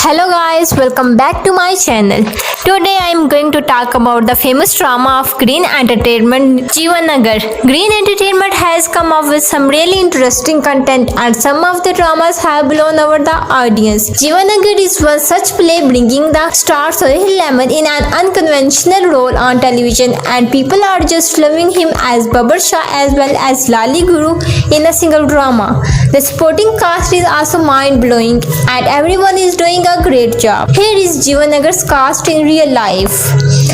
Hello guys, welcome back to my channel. Today I am going to talk about the famous drama of Green Entertainment, Jeevanagar. Green Entertainment has come up with some really interesting content and some of the dramas have blown over the audience. Jeevanagar is one such play bringing the star Sohail Ahmed in an unconventional role on television and people are just loving him as Babar Shah as well as Lali Guru in a single drama. The supporting cast is also mind-blowing and everyone is doing a great job. Here is Jeevanagar's cast in real life.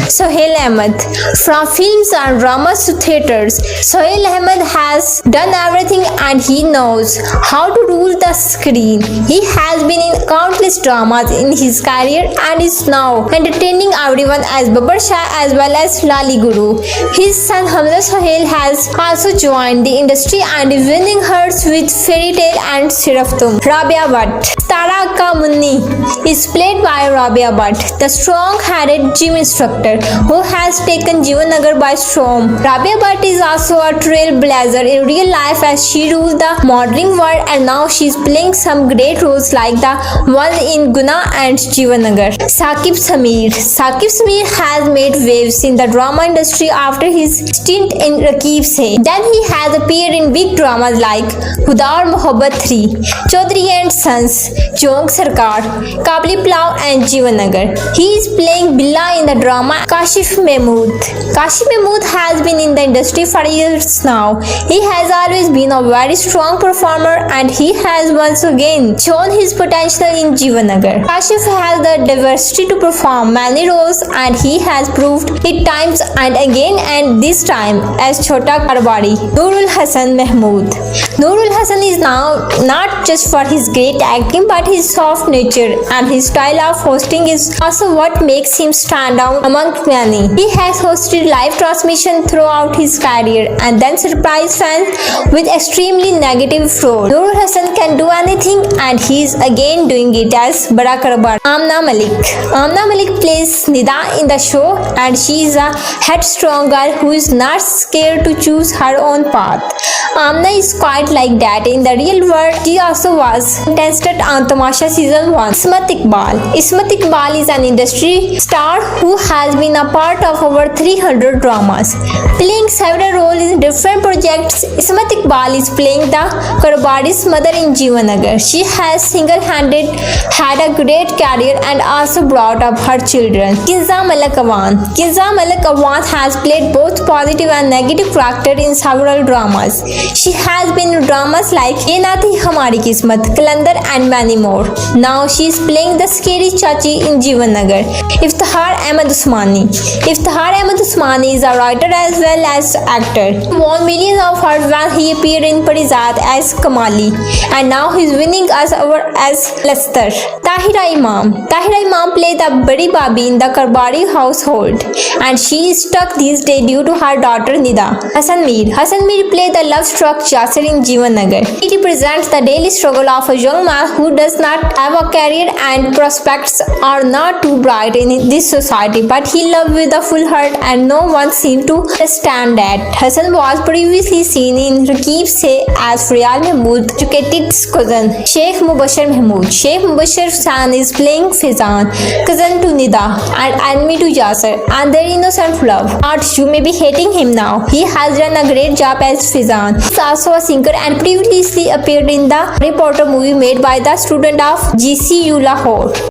Sohail Ahmed. From films and dramas to theatres, Sohail Ahmed has done everything and he knows how to rule the screen. He has been in countless dramas in his career and is now entertaining everyone as Babar Shah as well as Lali Guru. His son Hamza Sohail has also joined the industry and is winning hearts with Fairy Tale and Siraf Tum. Rabia Bhatt. Tara Ka Munni is played by Rabia Bhatt, the strong-headed gym instructor who has taken Jeevanagar by storm. Rabia Bhatt is also a trailblazer in real life as she rules the modeling world and now she is playing some great roles like the one in Guna and Jeevanagar. Saqib Sameer. Saqib Sameer has made waves in the drama industry after his stint in Rakib Se. Then he has appeared in big dramas like Huda Aur Mohabbat 3, Chaudhary and Sons, Jong Sarkar, Kabli Pulao and Jeevanagar. He is playing Billa in the drama Kashif Mahmood. Kashif Mahmood has been in the industry for years now. He has always been a very strong performer and he has once again shown his potential in Jeevanagar. Kashif has the diversity to perform many roles and he has proved it times and again and this time as Chota Karbari. Nurul Hasan Mahmood. Nurul Hasan is now not just for his great acting but his soft nature and his style of hosting is also what makes him stand out among many. He has hosted live transmission throughout his career and then surprised fans with extremely negative roles. Nurul Hasan can do anything and he is again doing it as Bada Karbar. Amna Malik. Amna Malik plays Nida in the show and she is a headstrong girl who is not scared to choose her own path. Amna is quite like that in the real world. She also was contestant on Tamasha season 1. Ismat Iqbal. Ismat Iqbal is an industry star who has been a part of over 300 dramas, playing several roles in different projects. Ismat Iqbal is playing the Karbari's mother in Jeevanagar. She has single-handed had a great career and also brought up her children. Kinza Malak Awan. Kinza Malak Awan has played both positive and negative characters in several dramas. She has been in dramas like Ye Na Thi Hamari Kismat, Kalandar and many more. Now she is playing the scary Chachi in Jeevanagar. Iftihar Ahmed Usmani. Iftihar Ahmed Usmani is a writer as well as actor. He won millions of awards when he appeared in Parizat as Kamali and now he is winning us over as Lester. Tahira Imam. Tahira Imam played the Badi Babi in the Karbari household and she is stuck these days due to her daughter Nida. Hasan Mir. Hasan Mir played the love-struck Jasir in Jeevanagar. He represents the daily struggle of a young man who does not have a career and prospects are not too bright in this society but he loved with a full heart and no one seemed to understand that. Hasan was previously seen in Rakib Se as Faryal Mahmood, educated's cousin Sheikh Mubashir Mahmood. Sheikh Mubashir San is playing Fizan, cousin to Nida and enemy to Yasser and their innocent love. But you may be hating him now. He has done a great job as Fizan. He is also a singer and previously appeared in the Harry Potter movie made by the student of GCU Lahore.